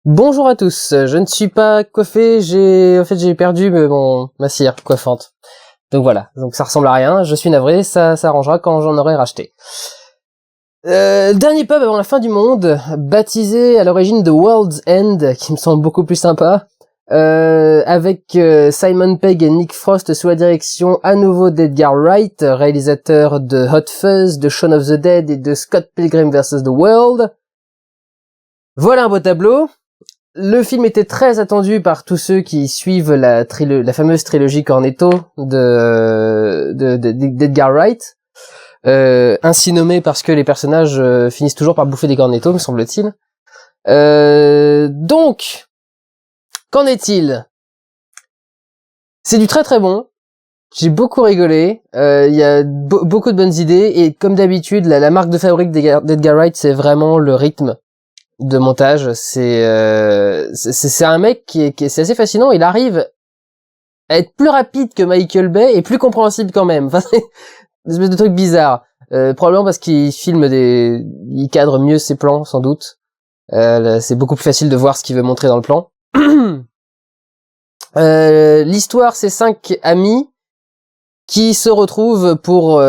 Bonjour à tous, je ne suis pas coiffé, j'ai perdu ma cire coiffante. Donc voilà, donc ça ressemble à rien, je suis navré, ça s'arrangera quand j'en aurai racheté. Dernier pub avant la fin du monde, baptisé à l'origine The World's End, qui me semble beaucoup plus sympa, avec Simon Pegg et Nick Frost sous la direction à nouveau d'Edgar Wright, réalisateur de Hot Fuzz, de Shaun of the Dead et de Scott Pilgrim vs. The World. Voilà un beau tableau. Le film était très attendu par tous ceux qui suivent la fameuse trilogie Cornetto d'Edgar Wright, ainsi nommé parce que les personnages finissent toujours par bouffer des cornettos, me semble-t-il. Donc, qu'en est-il? C'est du très très bon. J'ai beaucoup rigolé. Il y a beaucoup de bonnes idées et comme d'habitude, la marque de fabrique d'Edgar Wright, c'est vraiment le rythme de montage. C'est un mec c'est assez fascinant. Il arrive à être plus rapide que Michael Bay et plus compréhensible quand même. Enfin, c'est une espèce de truc bizarre. Probablement parce qu'il il cadre mieux ses plans, sans doute. C'est beaucoup plus facile de voir ce qu'il veut montrer dans le plan. L'histoire, c'est 5 amis qui se retrouvent pour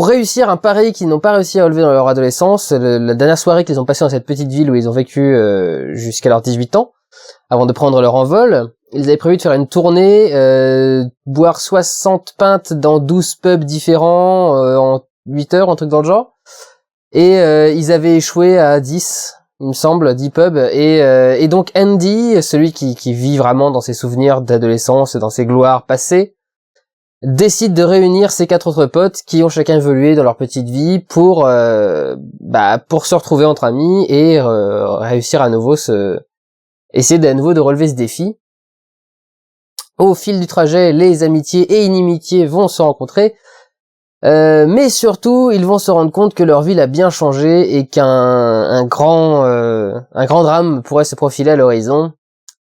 réussir un pari qu'ils n'ont pas réussi à relever dans leur adolescence. La dernière soirée qu'ils ont passée dans cette petite ville où ils ont vécu jusqu'à leurs 18 ans, avant de prendre leur envol, ils avaient prévu de faire une tournée, boire 60 pintes dans 12 pubs différents en 8 heures, un truc dans le genre. Et ils avaient échoué à 10, il me semble, 10 pubs. Et donc Andy, celui qui vit vraiment dans ses souvenirs d'adolescence, dans ses gloires passées, décide de réunir ses 4 autres potes qui ont chacun évolué dans leur petite vie pour se retrouver entre amis et réussir à nouveau essayer à nouveau de relever ce défi. Au fil du trajet, les amitiés et inimitiés vont se rencontrer, mais surtout ils vont se rendre compte que leur ville a bien changé et qu'un grand drame pourrait se profiler à l'horizon.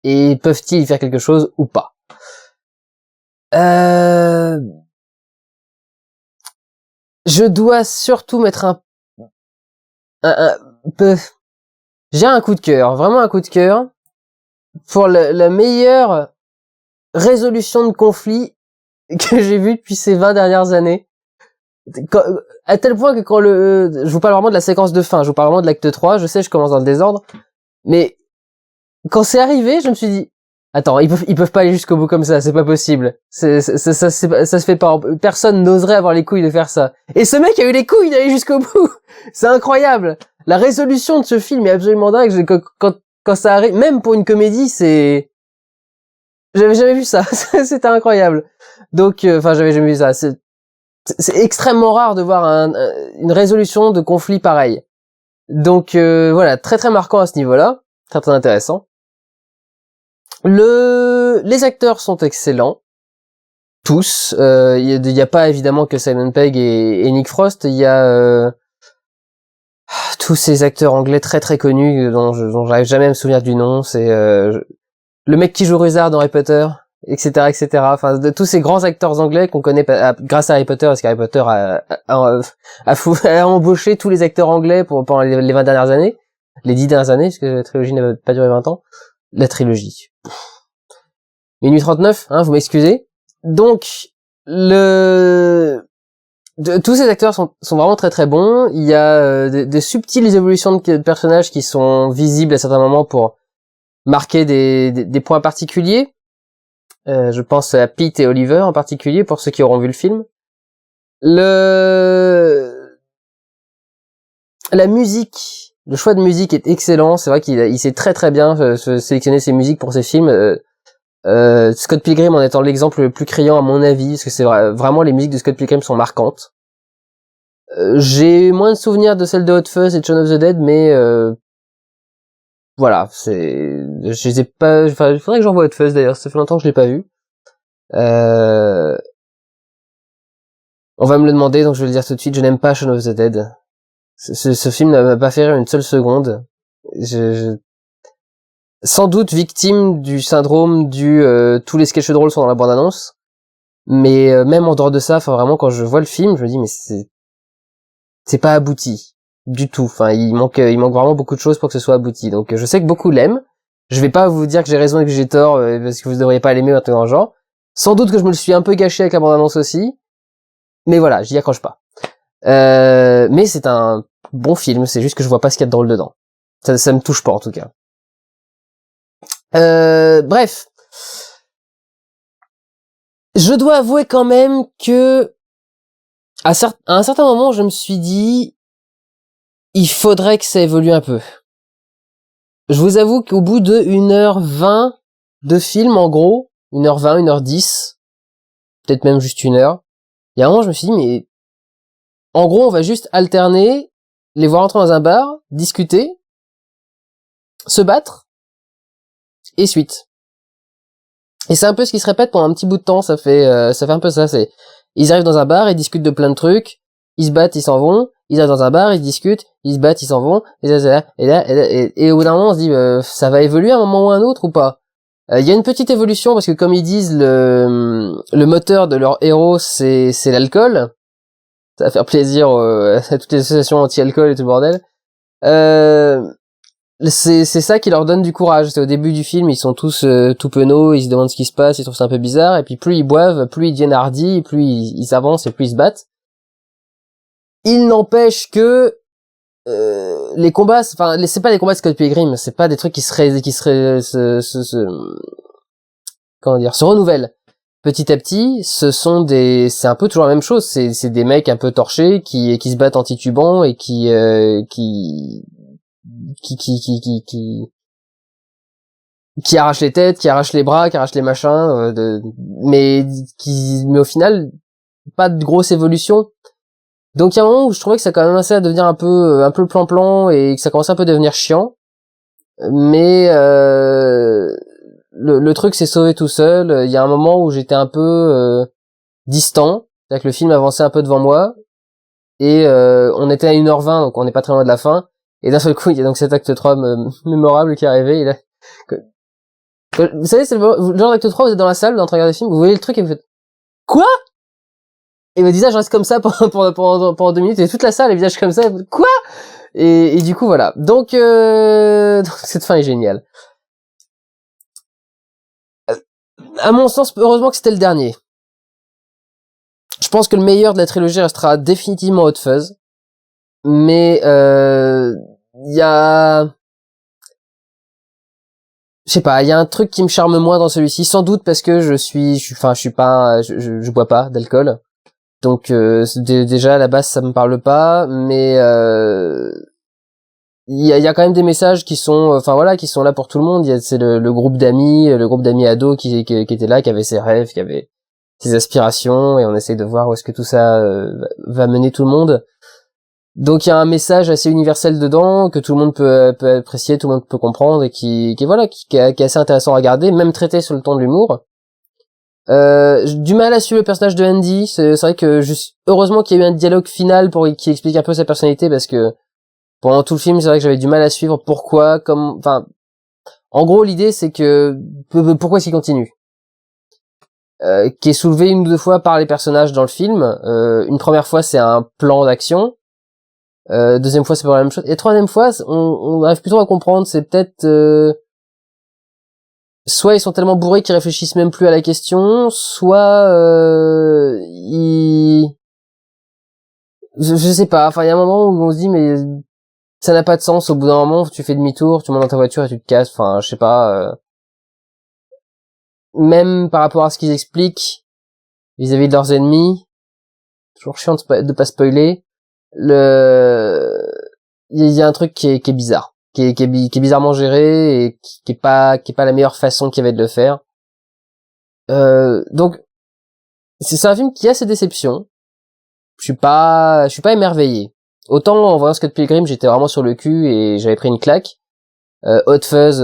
Et peuvent-ils y faire quelque chose ou pas? Je dois surtout mettre un peu... J'ai un coup de cœur, vraiment un coup de cœur, pour la meilleure résolution de conflit que j'ai vue depuis ces 20 dernières années. À tel point que je vous parle vraiment de la séquence de fin, je vous parle vraiment de l'acte 3, je sais, je commence dans le désordre, mais quand c'est arrivé, je me suis dit, attends, ils peuvent pas aller jusqu'au bout comme ça, c'est pas possible. Ça se fait pas. Personne n'oserait avoir les couilles de faire ça. Et ce mec a eu les couilles d'aller jusqu'au bout. C'est incroyable. La résolution de ce film est absolument dingue. Quand ça arrive, même pour une comédie, j'avais jamais vu ça. C'était incroyable. Donc, j'avais jamais vu ça. C'est extrêmement rare de voir une résolution de conflit pareil. Donc, voilà, très très marquant à ce niveau-là. Très très intéressant. Les acteurs sont excellents. Tous. Il y a pas évidemment que Simon Pegg et Nick Frost. Il y a tous ces acteurs anglais très très connus dont j'arrive jamais à me souvenir du nom. C'est le mec qui joue Ruzard dans Harry Potter, etc., etc. Enfin, de tous ces grands acteurs anglais qu'on connaît grâce à Harry Potter, parce qu'Harry Potter a embauché tous les acteurs anglais pendant les 20 dernières années, les 10 dernières années, parce que la trilogie n'a pas duré 20 ans. La trilogie. Minuit 39, hein, vous m'excusez. Donc, tous ces acteurs sont vraiment très très bons. Il y a des subtiles évolutions de personnages qui sont visibles à certains moments pour marquer des points particuliers. Je pense à Pete et Oliver en particulier, pour ceux qui auront vu le film. La musique, le choix de musique est excellent. C'est vrai qu'il sait très très bien sélectionner ses musiques pour ses films. Scott Pilgrim en étant l'exemple le plus criant à mon avis, parce que c'est vraiment les musiques de Scott Pilgrim sont marquantes. J'ai moins de souvenirs de celles de Hot Fuzz et de Shaun of the Dead, mais voilà, je les ai pas. Enfin, il faudrait que j'en voie Hot Fuzz d'ailleurs. Ça fait longtemps que je l'ai pas vu. On va me le demander, donc je vais le dire tout de suite. Je n'aime pas Shaun of the Dead. Ce film ne m'a pas fait rire une seule seconde. Sans doute victime du syndrome tous les sketchs drôles sont dans la bande-annonce. Mais même en dehors de ça, enfin vraiment quand je vois le film, je me dis mais c'est pas abouti. du tout. Enfin, il manque vraiment beaucoup de choses pour que ce soit abouti. Donc, je sais que beaucoup l'aiment. Je vais pas vous dire que j'ai raison et que j'ai tort, parce que vous devriez pas l'aimer maintenant, genre. Sans doute que je me le suis un peu gâché avec la bande-annonce aussi. Mais voilà, j'y accroche pas. Mais c'est un bon film, c'est juste que je vois pas ce qu'il y a de drôle dedans. Ça me touche pas, en tout cas. Bref. Je dois avouer quand même que, à un certain moment, je me suis dit, il faudrait que ça évolue un peu. Je vous avoue qu'au bout de 1h20 de film, en gros, 1h20, 1h10, peut-être même juste 1 heure, il y a un moment, je me suis dit, mais, en gros, on va juste alterner, les voir entrer dans un bar, discuter, se battre, et suite. Et c'est un peu ce qui se répète pendant un petit bout de temps, ça fait un peu ça, ils arrivent dans un bar, ils discutent de plein de trucs, ils se battent, ils s'en vont, ils arrivent dans un bar, ils discutent, ils se battent, ils s'en vont, et au bout d'un moment on se dit, ça va évoluer à un moment ou à un autre ou pas? Il y a une petite évolution parce que comme ils disent, le moteur de leur héros c'est l'alcool. Ça va faire plaisir à toutes les associations anti-alcool et tout le bordel. C'est ça qui leur donne du courage. C'est au début du film, ils sont tous tout penauds, ils se demandent ce qui se passe, ils trouvent ça un peu bizarre, et puis plus ils boivent, plus ils deviennent hardis, plus ils avancent et plus ils se battent. Il n'empêche que les combats, enfin c'est pas des combats de Scott Pilgrim, c'est pas des trucs qui comment dire, se renouvellent petit à petit. C'est un peu toujours la même chose. C'est des mecs un peu torchés qui se battent en titubant et qui arrachent les têtes, qui arrachent les bras, qui arrachent les machins, mais au final pas de grosse évolution. Donc il y a un moment où je trouvais que ça commençait quand même à devenir un peu plan-plan et que ça commençait un peu à devenir chiant. Mais le truc s'est sauvé tout seul. Il y a un moment où j'étais un peu distant, c'est-à-dire que le film avançait un peu devant moi et on était à 1h20, donc on n'est pas très loin de la fin. Et d'un seul coup, il y a donc cet acte 3 mémorable qui est arrivé. Vous savez, c'est le genre d'acte 3, vous êtes dans la salle, en train de regarder le film, vous voyez le truc et vous faites quoi? Et le visage reste comme ça pendant 2 minutes, et toute la salle, le visage comme ça, quoi? Et du coup, voilà. Donc cette fin est géniale. À mon sens, heureusement que c'était le dernier. Je pense que le meilleur de la trilogie restera définitivement Hot Fuzz. Mais il y a, je sais pas, il y a un truc qui me charme moins dans celui-ci, sans doute parce que je bois pas d'alcool. Donc déjà à la base ça me parle pas, mais il y a quand même des messages qui sont qui sont là pour tout le monde. C'est le groupe d'amis ados qui était là, qui avait ses rêves, qui avait ses aspirations, et on essaye de voir où est-ce que tout ça va mener tout le monde. Donc il y a un message assez universel dedans que tout le monde peut apprécier, tout le monde peut comprendre, et qui est assez intéressant à regarder, même traité sur le ton de l'humour. J'ai du mal à suivre le personnage de Andy. C'est vrai que heureusement qu'il y a eu un dialogue final qui explique un peu sa personnalité, parce que pendant tout le film, c'est vrai que j'avais du mal à suivre pourquoi, en gros, l'idée c'est que pourquoi est-ce qu'il continue, qui est soulevé 1 ou 2 fois par les personnages dans le film. Une première fois, c'est un plan d'action. Deuxième fois, c'est pas la même chose. Et troisième fois, on arrive plutôt à comprendre. C'est peut-être soit ils sont tellement bourrés qu'ils réfléchissent même plus à la question, soit je sais pas. Enfin, il y a un moment où on se dit mais ça n'a pas de sens. Au bout d'un moment, tu fais demi-tour, tu montes dans ta voiture et tu te casses. Enfin, je sais pas. Même par rapport à ce qu'ils expliquent vis-à-vis de leurs ennemis, toujours chiant de pas spoiler. Il y a un truc qui est bizarre, qui est bizarrement géré, et qui est pas la meilleure façon qu'il y avait de le faire. Donc c'est un film qui a ses déceptions. Je suis pas émerveillé. Autant en voyant Scott Pilgrim, j'étais vraiment sur le cul et j'avais pris une claque. Hot Fuzz,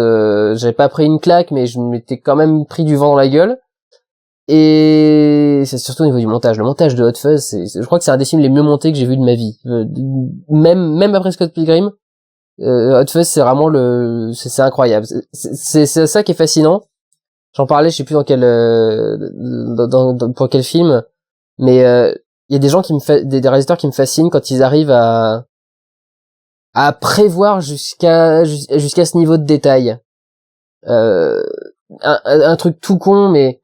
j'avais pas pris une claque, mais je m'étais quand même pris du vent dans la gueule. Et c'est surtout au niveau du montage. Le montage de Hot Fuzz, je crois que c'est un des films les mieux montés que j'ai vu de ma vie. Même après Scott Pilgrim, Hot Fuzz, c'est vraiment c'est incroyable. C'est ça qui est fascinant. J'en parlais, je sais plus dans quel, pour quel film, mais il y a des gens des réalisateurs qui me fascinent quand ils arrivent à prévoir jusqu'à ce niveau de détail. Un truc tout con, mais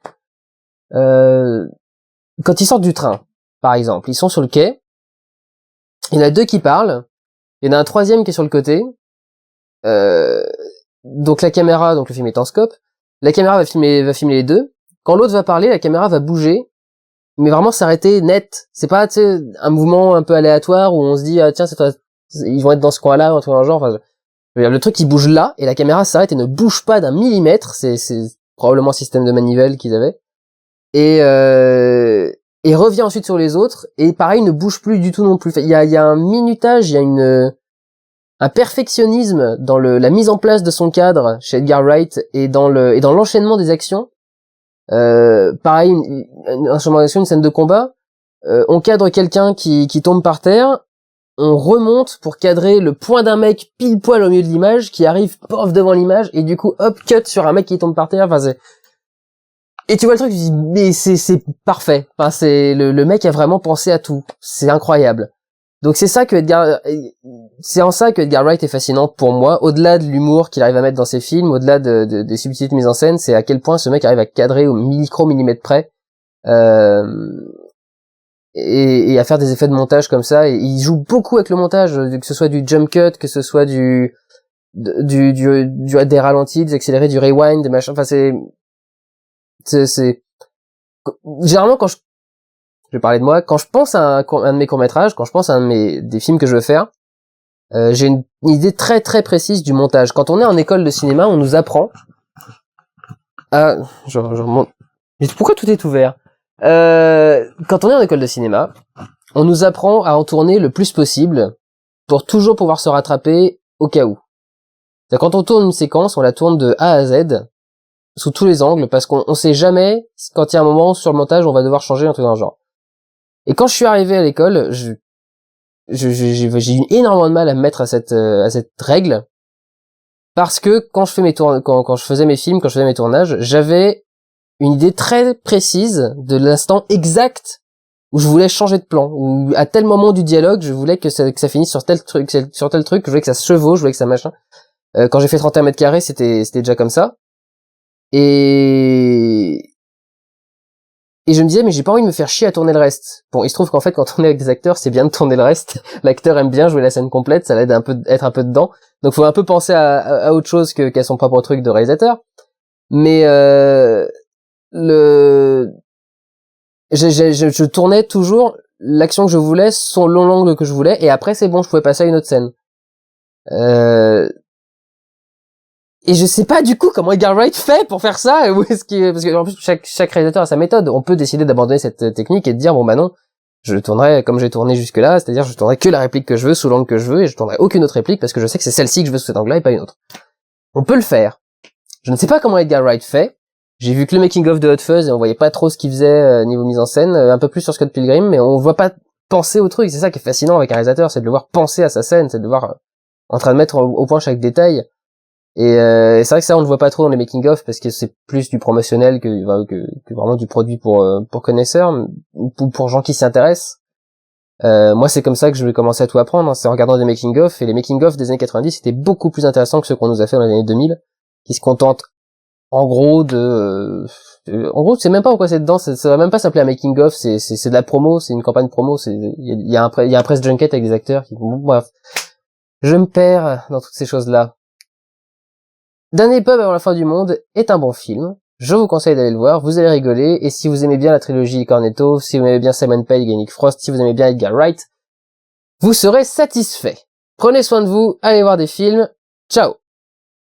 quand ils sortent du train, par exemple, ils sont sur le quai, il y en a deux qui parlent, il y en a un troisième qui est sur le côté, donc la caméra, donc le film est en scope, la caméra va filmer les deux, quand l'autre va parler, la caméra va bouger, mais vraiment s'arrêter net, c'est pas, tu sais, un mouvement un peu aléatoire où on se dit, ah tiens, ils vont être dans ce coin-là, ou un truc dans le genre, enfin, le truc il bouge là, et la caméra s'arrête et ne bouge pas d'un millimètre, c'est probablement un système de manivelle qu'ils avaient, et revient ensuite sur les autres, et pareil, ne bouge plus du tout non plus. Il y a un minutage, il y a un perfectionnisme dans la mise en place de son cadre chez Edgar Wright, et dans l'enchaînement des actions. Pareil, un enchaînement d'action, une scène de combat, on cadre quelqu'un qui tombe par terre, on remonte pour cadrer le poing d'un mec pile poil au milieu de l'image, qui arrive pof devant l'image, et du coup, hop, cut sur un mec qui tombe par terre, enfin et tu vois le truc, tu dis, mais c'est parfait. Enfin, le mec a vraiment pensé à tout. C'est incroyable. Donc c'est en ça que Edgar Wright est fascinant pour moi, au-delà de l'humour qu'il arrive à mettre dans ses films, au-delà des subtilités de mise en scène, c'est à quel point ce mec arrive à cadrer au micro-millimètre près, et à faire des effets de montage comme ça, et il joue beaucoup avec le montage, que ce soit du jump cut, que ce soit des ralentis, des accélérés, du rewind, des machins, enfin c'est généralement quand je vais parler de moi, quand je pense à un de mes courts-métrages, quand je pense à des films que je veux faire, j'ai une idée très très précise du montage. Quand on est en école de cinéma, on nous apprend je remonte. Mais pourquoi tout est ouvert? Quand on est en école de cinéma, on nous apprend à en tourner le plus possible pour toujours pouvoir se rattraper au cas où. C'est-à-dire, quand on tourne une séquence, on la tourne de A à Z, sous tous les angles, parce qu'on sait jamais quand il y a un moment sur le montage on va devoir changer un truc dans le genre. Et quand je suis arrivé à l'école, j'ai eu énormément de mal à me mettre à cette règle, parce que quand je faisais mes films, quand je faisais mes tournages, j'avais une idée très précise de l'instant exact où je voulais changer de plan, où à tel moment du dialogue, je voulais que ça finisse sur tel truc, je voulais que ça se chevauche, je voulais que ça machin. Quand j'ai fait 31 mètres carrés, c'était déjà comme ça. Et je me disais, mais j'ai pas envie de me faire chier à tourner le reste. Bon, il se trouve qu'en fait, quand on est avec des acteurs, c'est bien de tourner le reste. L'acteur aime bien jouer la scène complète, ça l'aide être un peu dedans. Donc, faut un peu penser à autre chose qu'à son propre truc de réalisateur. Mais je tournais toujours l'action que je voulais, son long angle que je voulais, et après, c'est bon, je pouvais passer à une autre scène. Et je sais pas du coup comment Edgar Wright fait pour faire ça, ou parce que en plus chaque réalisateur a sa méthode. On peut décider d'abandonner cette technique et de dire bon bah non, je tournerai comme j'ai tourné jusque là, c'est-à-dire je tournerai que la réplique que je veux, sous l'angle que je veux, et je tournerai aucune autre réplique parce que je sais que c'est celle-ci que je veux sous cet angle-là et pas une autre. On peut le faire. Je ne sais pas comment Edgar Wright fait. J'ai vu que le making of de Hot Fuzz et on voyait pas trop ce qu'il faisait niveau mise en scène, un peu plus sur Scott Pilgrim, mais on voit pas penser au truc. C'est ça qui est fascinant avec un réalisateur, c'est de le voir penser à sa scène, c'est de le voir en train de mettre au point chaque détail. Et c'est vrai que ça on le voit pas trop dans les making of parce que c'est plus du promotionnel que vraiment du produit pour connaisseurs ou pour gens qui s'y intéressent. Moi c'est comme ça que je vais commencer à tout apprendre, hein, c'est en regardant des making of, et les making of des années 90 étaient beaucoup plus intéressants que ceux qu'on nous a fait dans les années 2000, qui se contentent en gros c'est même pas en quoi c'est dedans, ça va même pas s'appeler un making of, c'est de la promo, c'est une campagne promo, il y a un press junket avec des acteurs qui bref. Je me perds dans toutes ces choses-là. Dernier pub avant la fin du monde est un bon film. Je vous conseille d'aller le voir, vous allez rigoler, et si vous aimez bien la trilogie Cornetto, si vous aimez bien Simon Pegg et Nick Frost, si vous aimez bien Edgar Wright, vous serez satisfait. Prenez soin de vous, allez voir des films, ciao!